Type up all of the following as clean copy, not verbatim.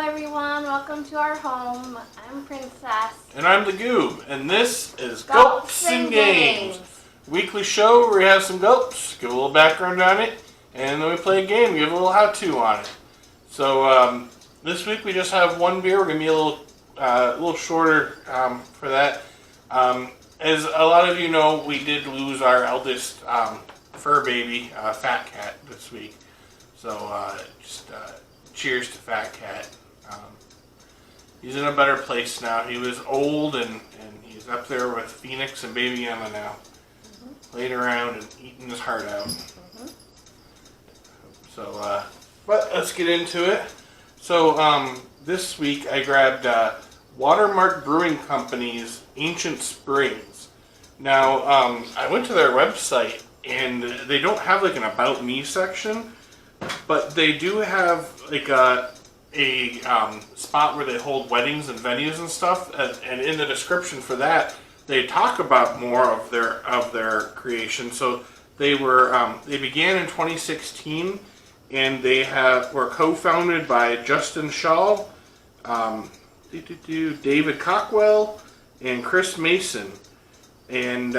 everyone, welcome to our home. I'm Princess. And I'm the Goob, and this is Gulps'N'Games. Weekly show where we have some gulps, give a little background on it, and then we play a game, give a little how-to on it. So this week we just have one beer. We're going to be a little shorter for that. As a lot of you know, we did lose our eldest fur baby, Fat Cat, this week. So cheers to Fat Cat. He's in a better place now. He was old and he's up there with Phoenix and baby Emma now. Playing around and eating his heart out. So, but let's get into it. So this week I grabbed Watermark Brewing Company's Ancient Springs. Now, I went to their website and they don't have like an About Me section, but they do have like a spot where they hold weddings and venues and stuff, and in the description for that they talk about more of their creation. So they began in 2016, and they were co-founded by Justin Shaw, David Cockwell, and Chris Mason, and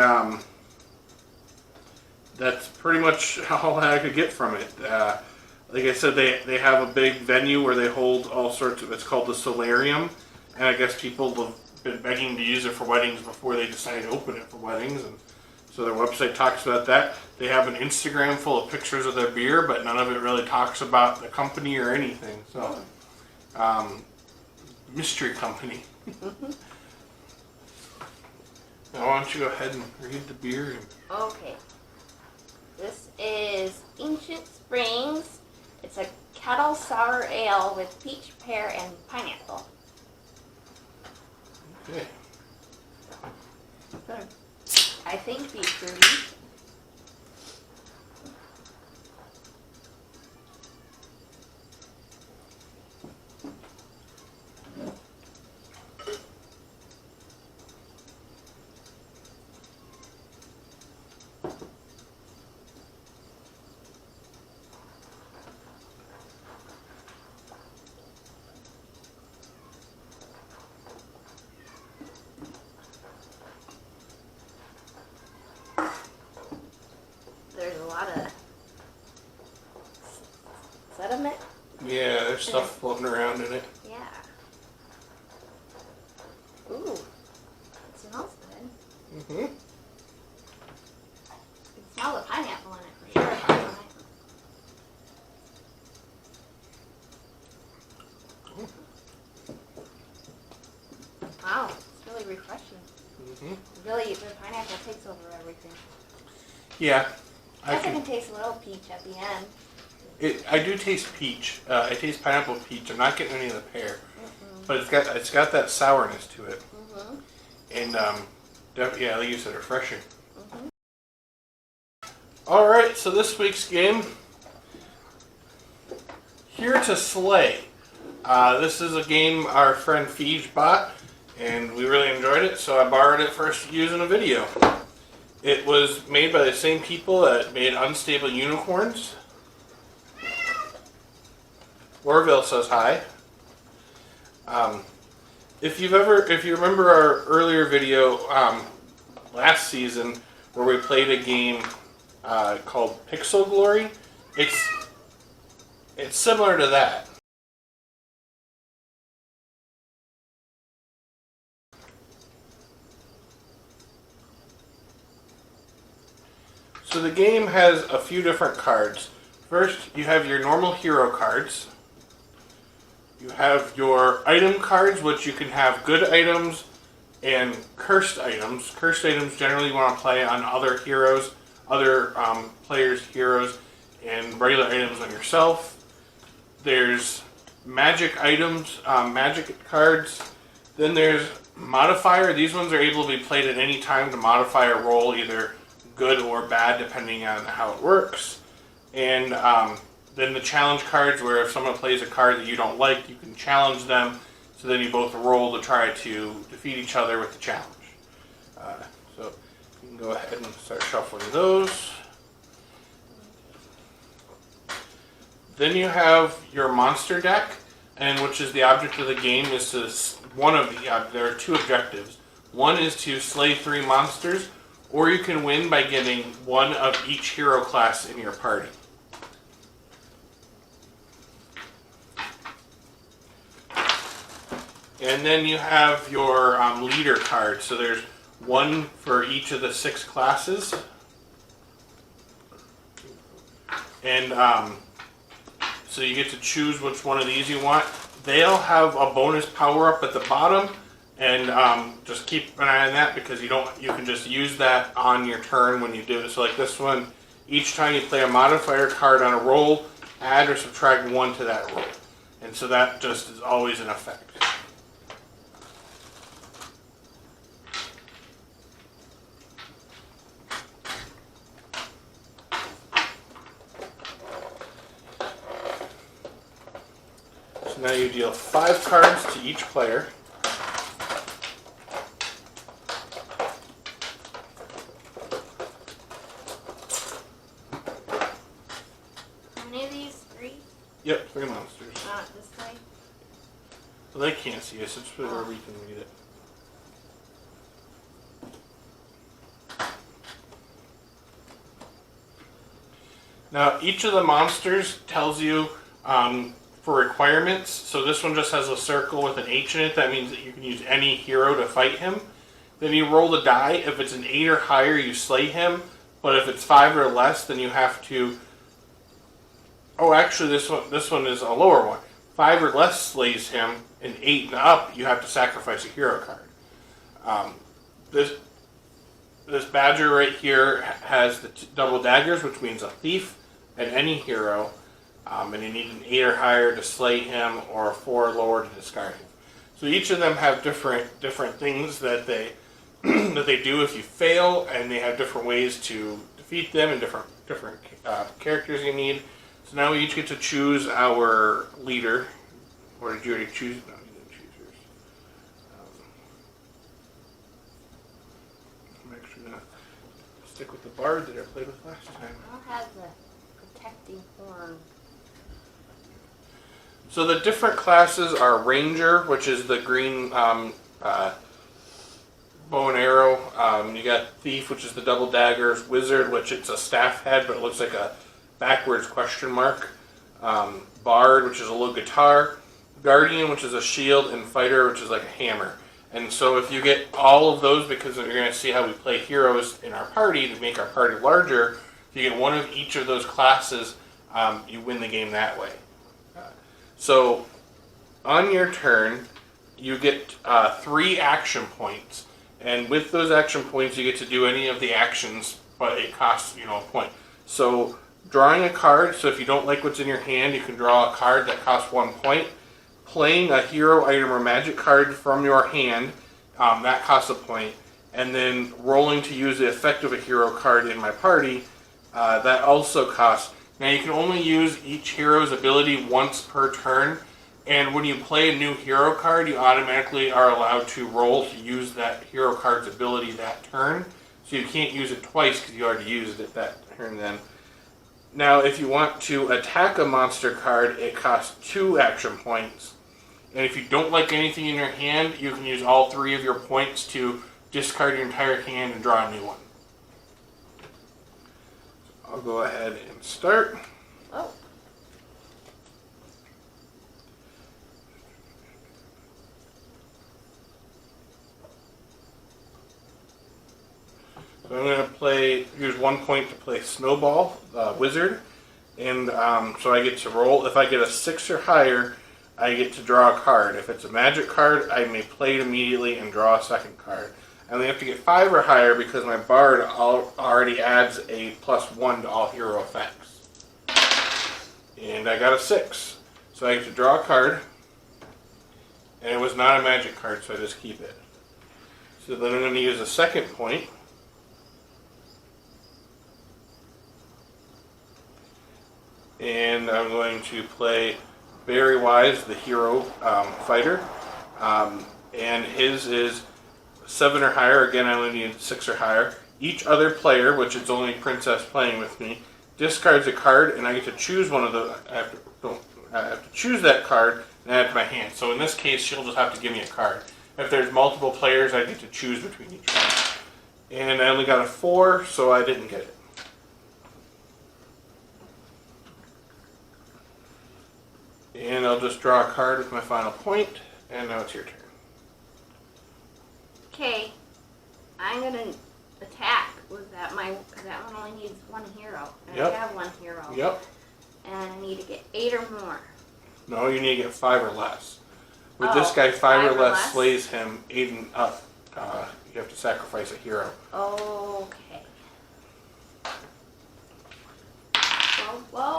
that's pretty much all I could get from it. Like I said, they have a big venue where they hold all sorts of, it's called the Solarium, and I guess people have been begging to use it for weddings before they decided to open it for weddings, and so their website talks about that. They have an Instagram full of pictures of their beer, but none of it really talks about the company or anything, so mystery company. Now why don't you go ahead and read the beer? Okay. This is Ancient Springs. It's a Kettle Sour Ale with peach, pear, and pineapple. Okay. Good. I think beef fruity. There's a lot of sediment. Yeah, there's stuff floating around in it. Yeah. Ooh, it smells good. Mm-hmm. You can smell the pineapple in it for sure. Wow, it's really refreshing. Really, the pineapple takes over everything. Yeah. I can taste a little peach at the end. I do taste peach. I taste pineapple peach. I'm not getting any of the pear, but it's got that sourness to it, and yeah, like you said, refreshing. All right, so this week's game, Here to Slay. This is a game our friend Feej bought, and we really enjoyed it, so I borrowed it for us to use in a video. It was made by the same people that made Unstable Unicorns. Orville says hi. If you remember our earlier video last season where we played a game called Pixel Glory, it's similar to that. So the game has a few different cards. First, you have your normal hero cards. You have your item cards, which you can have good items and cursed items. Cursed items generally you want to play on other heroes, other players' heroes, and regular items on yourself. There's magic items, magic cards. Then there's modifier. These ones are able to be played at any time to modify a roll, either good or bad, depending on how it works. And then the challenge cards, where if someone plays a card that you don't like, you can challenge them, so then you both roll to try to defeat each other with the challenge. So you can go ahead and start shuffling those. Then you have your monster deck. and which is the object of the game, is to there are two objectives. One is to slay 3 monsters, or you can win by getting one of each hero class in your party. And then you have your leader card. So there's one for each of the 6 classes. And so you get to choose which one of these you want. They'll have a bonus power up at the bottom, and just keep an eye on that because you can just use that on your turn when you do it. So like this one, each time you play a modifier card on a roll, add or subtract 1 to that roll. And so that just is always in effect. Now you deal 5 cards to each player. How many of these? 3? Yep, 3 monsters. Not this way. Well, they can't see us. It's where we can read it. Now, each of the monsters tells you for requirements. So this one just has a circle with an H in it. That means that you can use any hero to fight him. Then you roll the die. If it's an 8 or higher, you slay him. But if it's 5 or less, then you have to... Oh, actually, this one is a lower one. 5 or less slays him, and 8 and up, you have to sacrifice a hero card. This badger right here has the double daggers, which means a thief and any hero. And you need an 8 or higher to slay him, or a 4 or lower to discard him. So each of them have different things that they that they do if you fail, and they have different ways to defeat them, and different characters you need. So now we each get to choose our leader. Or did you already choose? No, you didn't choose yours. I'm actually gonna stick with the bard that I played with last time. I'll have the protecting horn. So the different classes are Ranger, which is the green bow and arrow. You got Thief, which is the double daggers. Wizard, which it's a staff head, but it looks like a backwards question mark. Bard, which is a little guitar. Guardian, which is a shield. And Fighter, which is like a hammer. And so if you get all of those, because you're going to see how we play heroes in our party to make our party larger, if you get one of each of those classes, you win the game that way. So, on your turn, you get 3 action points, and with those action points, you get to do any of the actions, but it costs a point. So, drawing a card. So if you don't like what's in your hand, you can draw a card that costs 1 point. Playing a hero item or magic card from your hand, that costs a point. And then rolling to use the effect of a hero card in my party, that also costs. Now you can only use each hero's ability once per turn, and when you play a new hero card, you automatically are allowed to roll to use that hero card's ability that turn. So you can't use it twice because you already used it that turn then. Now if you want to attack a monster card, it costs 2 action points. And if you don't like anything in your hand, you can use all 3 of your points to discard your entire hand and draw a new one. I'll go ahead and start. Oh. So I'm going to use 1 point to play Snowball, Wizard, and so I get to roll. If I get a 6 or higher, I get to draw a card. If it's a magic card, I may play it immediately and draw a second card. I only have to get 5 or higher because my bard already adds a +1 to all hero effects. And I got a 6. So I get to draw a card. And it was not a magic card, so I just keep it. So then I'm going to use a second point. And I'm going to play Very Wise, the hero fighter. And his is 7 or higher. Again, I only need 6 or higher. Each other player, which it's only Princess playing with me, discards a card, and I get to choose one of the. I have to choose that card and add it to my hand. So in this case, she'll just have to give me a card. If there's multiple players, I get to choose between each one. And I only got a 4, so I didn't get it. And I'll just draw a card with my final point, and now it's your turn. Okay, I'm gonna attack with that because that one only needs 1 hero. And Yep. I have 1 hero. Yep. And I need to get 8 or more. No, you need to get 5 or less. With this guy, 5 or less slays him. 8 and up, you have to sacrifice a hero. Okay. Whoa, whoa.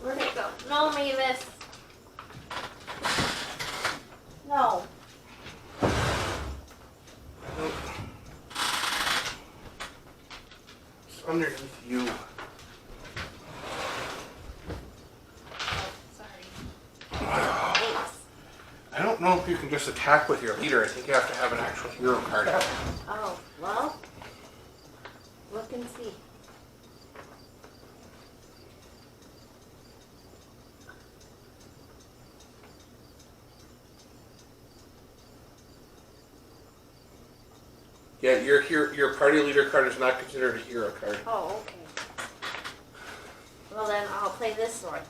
Where'd it go? No, Mavis. No. It's underneath you. I don't know if you can just attack with your leader. I think you have to have an actual hero card out. Oh, well, look and see. Yeah, your party leader card is not considered a hero card. Oh, okay. Well, then I'll play this sword.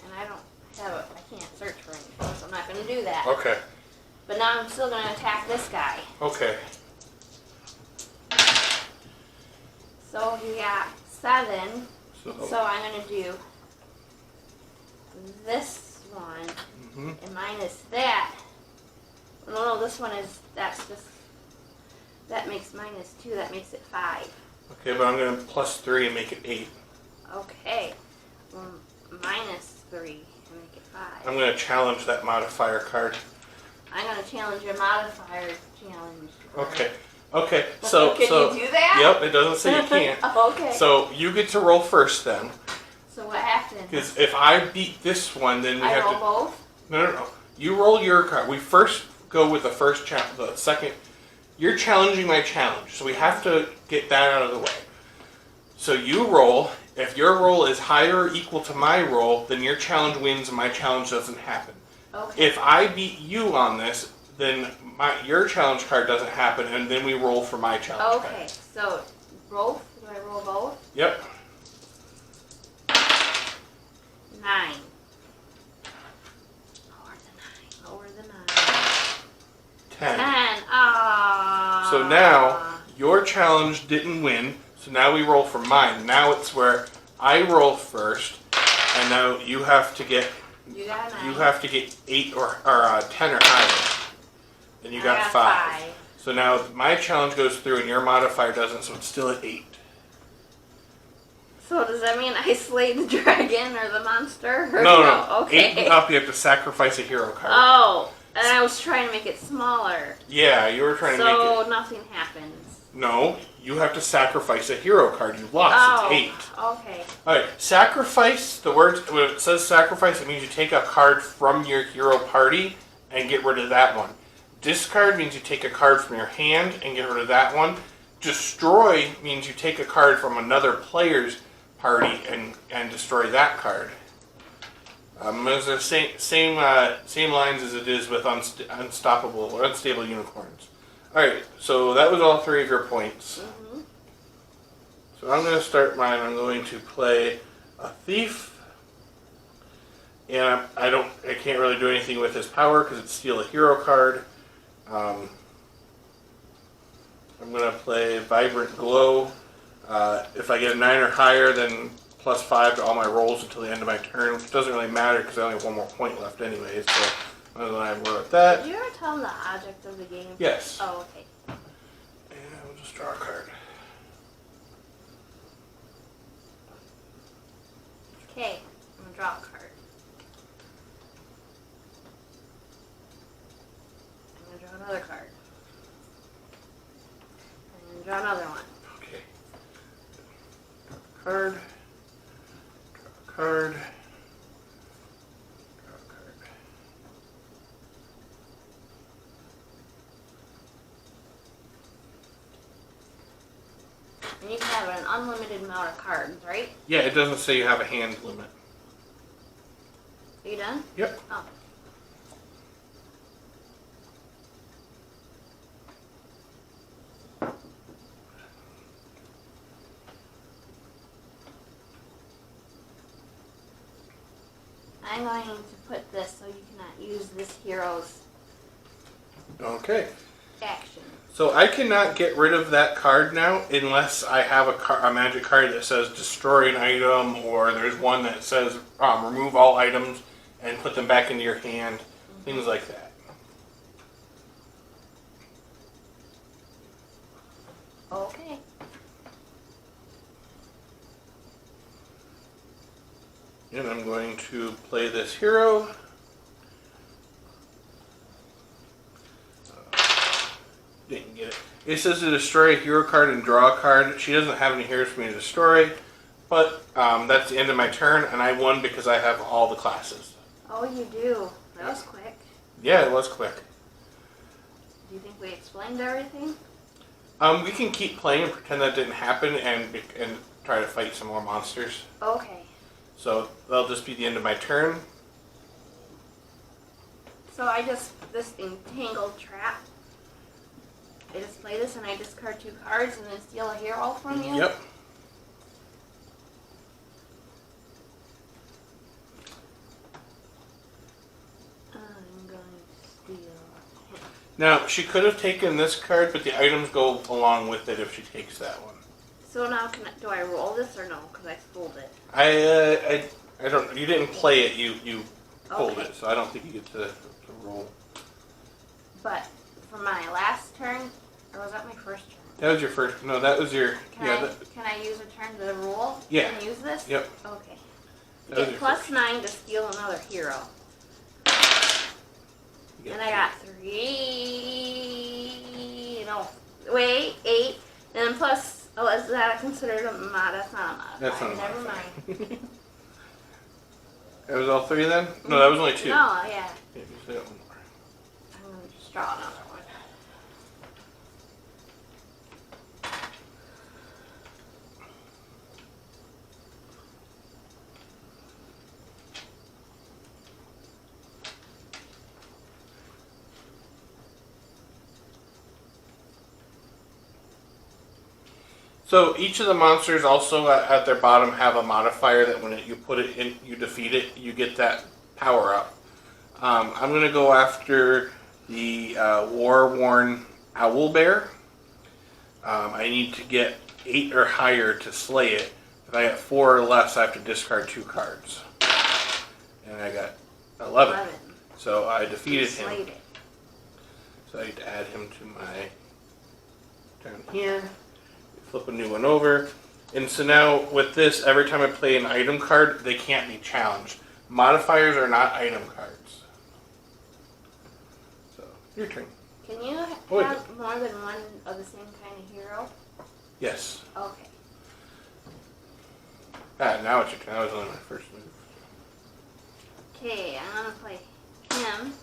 And I don't have it. I can't search for anything, so I'm not going to do that. Okay. But now I'm still going to attack this guy. Okay. So he got 7. So I'm going to do this one. And minus that. No, this one is, that makes -2, that makes it 5. Okay, but I'm going to +3 and make it 8. Okay. Well, -3 and make it 5. I'm going to challenge that modifier card. I'm going to challenge your modifier challenge. Okay. Okay, so... Can you do that? Yep, it doesn't say you can't. Okay. So you get to roll first then. So what happens? Because if I beat this one, then we have roll to... both? No. You roll your card. We first go with the first challenge. The second... You're challenging my challenge, so we have to get that out of the way. So you roll. If your roll is higher or equal to my roll, then your challenge wins and my challenge doesn't happen. Okay. If I beat you on this, then your challenge card doesn't happen, and then we roll for my challenge card. Okay, so both? Do I roll both? Yep. 9. Lower the 9. 10. 10. Ah. So now, your challenge didn't win, so now we roll for mine. Now it's where I roll first, and now you have to get... You got a 9. You have to get 8 or 10 or higher. And you got 5. So now my challenge goes through and your modifier doesn't, so it's still at 8. So does that mean I slay the dragon or the monster? Or No. Okay. 8 and up, you have to sacrifice a hero card. Oh, and I was trying to make it smaller. Yeah, you were trying to make it... So nothing happens. No, you have to sacrifice a hero card. You lost. Oh, it's 8. okay. Alright, sacrifice, the word, when it says sacrifice, it means you take a card from your hero party and get rid of that one. Discard means you take a card from your hand and get rid of that one. Destroy means you take a card from another player's party and destroy that card. It's the same lines as it is with unstoppable or unstable unicorns. Alright, so that was all 3 of your points. So I'm going to start mine. I'm going to play a thief. And I can't really do anything with his power because it's steal a hero card. I'm going to play Vibrant Glow. If I get a 9 or higher, then +5 to all my rolls until the end of my turn, which doesn't really matter because I only have 1 more point left anyways. So I'm going to worry with that. Did you ever tell them the object of the game? Yes. Oh, okay. And I will just draw a card. Okay, I'm going to draw a card. I'm going to draw another card. I'm going to draw another one. Okay. Card. Draw a card. Draw a card. And you can have an unlimited amount of cards, right? Yeah, it doesn't say you have a hand limit. Are you done? Yep. Oh. I'm going to put this so you cannot use this hero's Okay. action. So I cannot get rid of that card now unless I have a magic card that says destroy an item, or there's one that says remove all items and put them back into your hand, things like that. Okay. And I'm going to play this hero. Didn't get it. It says to destroy a hero card and draw a card. She doesn't have any heroes for me to destroy, but that's the end of my turn, and I won because I have all the classes. Oh, you do. That was quick. Yeah, it was quick. Do you think we explained everything? We can keep playing and pretend that didn't happen and try to fight some more monsters. Okay. So that'll just be the end of my turn. So this entangled trap. I just play this and I discard 2 cards and then steal a hero from you? Yep. I'm going to steal. Now, she could have taken this card, but the items go along with it if she takes that one. So now, do I roll this or no? Because I pulled it. I don't. You didn't play it. You pulled Okay. it, so I don't think you get to roll. But for my last turn, or was that my first turn? That was your first. No, that was your. Can I use a turn to roll? Yeah. And use this? Yep. Okay. That was Get your plus first. 9 to steal another hero. And I got 3. No, wait, 8. And then plus. Oh, is that considered a mod? That's not a mod. That's not a Never modifier. mind. That was all 3 then? No, that was only 2. No, yeah. Yeah, you still got one more. I'm going to just draw another one. So each of the monsters also at their bottom have a modifier that when you put it in, you defeat it, you get that power up. I'm going to go after the war-worn owl bear. I need to get 8 or higher to slay it. If I get 4 or less, I have to discard 2 cards. And I got 11. So I defeated him. Slayed it. So I need to add him to my down here. Flip a new one over. And so now with this, every time I play an item card, they can't be challenged. Modifiers are not item cards. So, your turn. Can you have more than one of the same kind of hero? Yes. Okay. Now it's your turn. That was only my first move. Okay, I'm going to play him.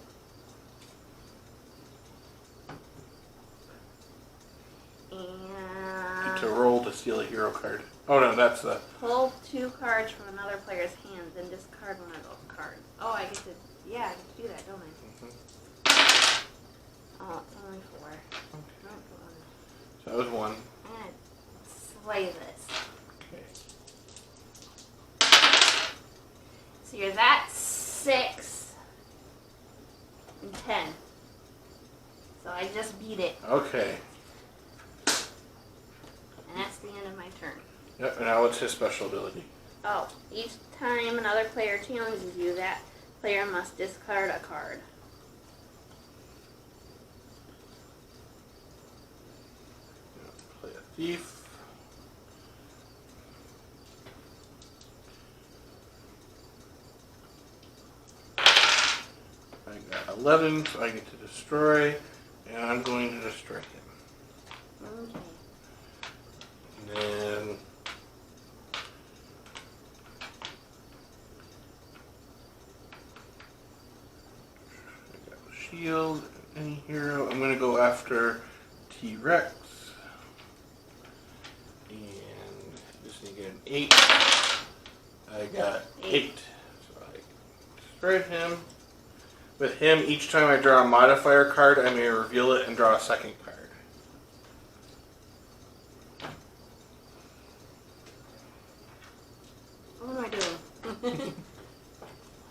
And To roll to steal a hero card. Oh no, that's the... pull 2 cards from another player's hands and discard one of those cards. Oh, I get to do that, don't I? Oh, it's only 4. So that was 1. I'm going to slay this. Okay. So you're that 6 and 10. So I just beat it. Okay. And that's the end of my turn. Yep, and now what's his special ability? Oh, each time another player challenges you, that player must discard a card. Play a thief. I got 11, so I get to destroy, and I'm going to destroy him. Okay. And then I got a shield, any hero. I'm going to go after T-Rex. And 8. I got 8. So I destroyed him. With him, each time I draw a modifier card, I may reveal it and draw a second card. What am I doing?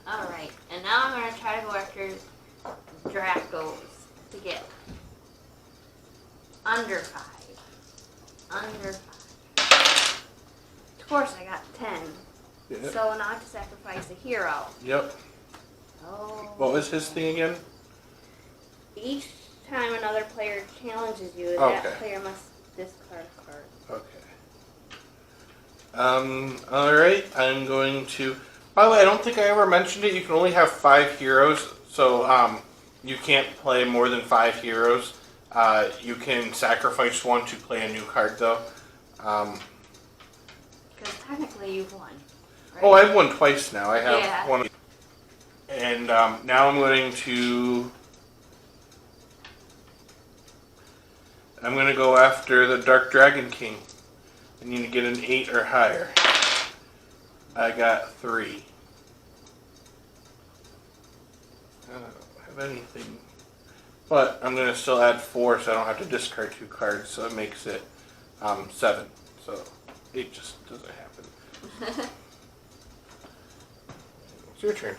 Alright, and now I'm going to try to go after Dracos to get under 5. Under 5. Of course, I got 10. Yep. So now I have to sacrifice a hero. Yep. Oh. What was his thing again? Each time another player challenges you, Okay. that player must discard a card. Okay. Alright, I'm going to... By the way, I don't think I ever mentioned it. You can only have 5 heroes, so you can't play more than 5 heroes. You can sacrifice one to play a new card, though. Because technically you've won. Right? Oh, I've won twice now. I have Yeah. one. And now I'm going to... I'm going to go after the Dark Dragon King. I need to get an 8 or higher. I got 3. I don't have anything. But I'm going to still add 4 so I don't have to discard 2 cards. So it makes it 7. So it just doesn't happen. It's your turn.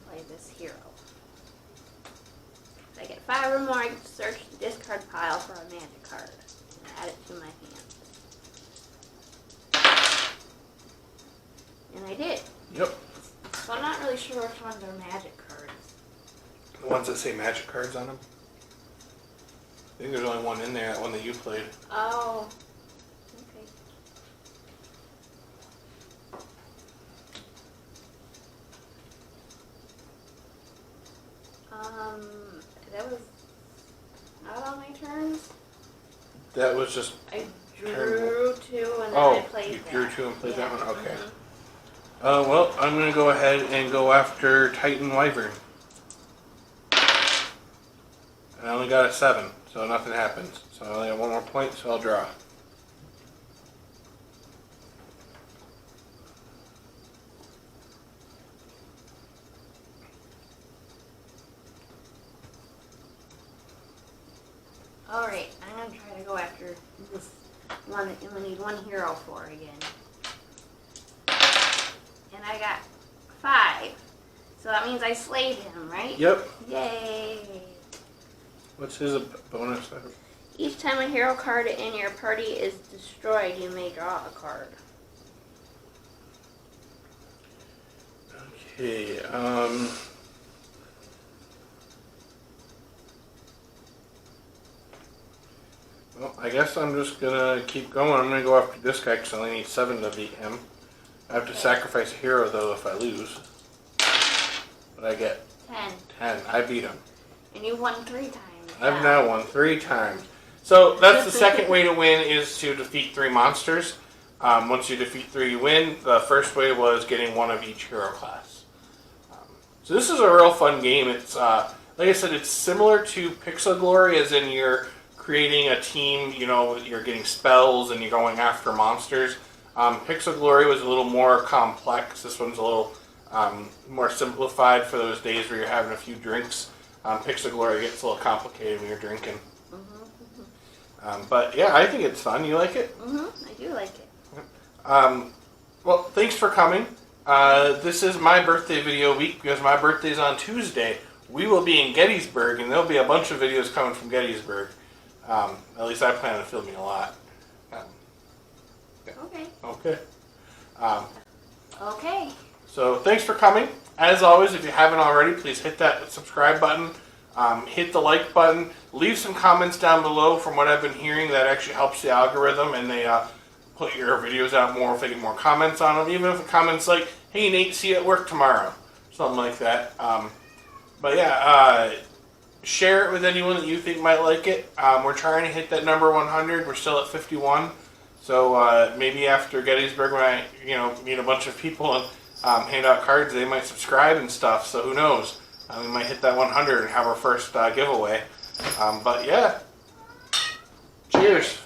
Play this hero. If I get 5 or more, I can search the discard pile for a magic card and add it to my hand. And I did. Yep. So I'm not really sure which ones are magic cards. The ones that say magic cards on them. I think there's only one in there, that one that you played. Oh. Okay. That was not on my turns. That was just... I drew 2 and then Oh, I played you that. drew 2 and played that one? Okay. Mhm. Well, I'm going to go ahead and go after Titan Wyvern. And I only got a 7, so nothing happens. So I only have 1 more point, so I'll draw. Alright, I'm going to try to go after this one that we need 1 hero for again. And I got 5. So that means I slayed him, right? Yep. Yay! What's his bonus? Each time a hero card in your party is destroyed, you may draw a card. Okay, well, I guess I'm just gonna keep going. I'm gonna go after this guy because I only need 7 to beat him. I have to sacrifice a hero though if I lose. But I get 10. 10. I beat him. And you won 3 times. I've now won 3 times. So that's the second way to win, is to defeat 3 monsters. Once you defeat 3, you win. The first way was getting 1 of each hero class. So this is a real fun game. It's like I said, it's similar to Pixel Glory, as in you're creating a team. You know, you're getting spells and you're going after monsters. Pixel Glory was a little more complex. This one's a little more simplified for those days where you're having a few drinks. Pixel Glory gets a little complicated when you're drinking. But yeah, I think it's fun. You like it? I do like it. Well, thanks for coming. This is my birthday video week because my birthday's on Tuesday. We will be in Gettysburg, and there'll be a bunch of videos coming from Gettysburg. At least I plan on filming a lot. Okay. Okay. Okay. So thanks for coming. As always, if you haven't already, please hit that subscribe button. Hit the like button. Leave some comments down below. From what I've been hearing, that actually helps the algorithm, and they put your videos out more if they get more comments on them. Even if the comment's like, "Hey Nate, see you at work tomorrow," something like that. But yeah, share it with anyone that you think might like it. We're trying to hit that number 100. We're still at 51. So maybe after Gettysburg, when I meet a bunch of people and hand out cards, they might subscribe and stuff. So who knows? We might hit that 100 and have our first giveaway. But yeah, cheers.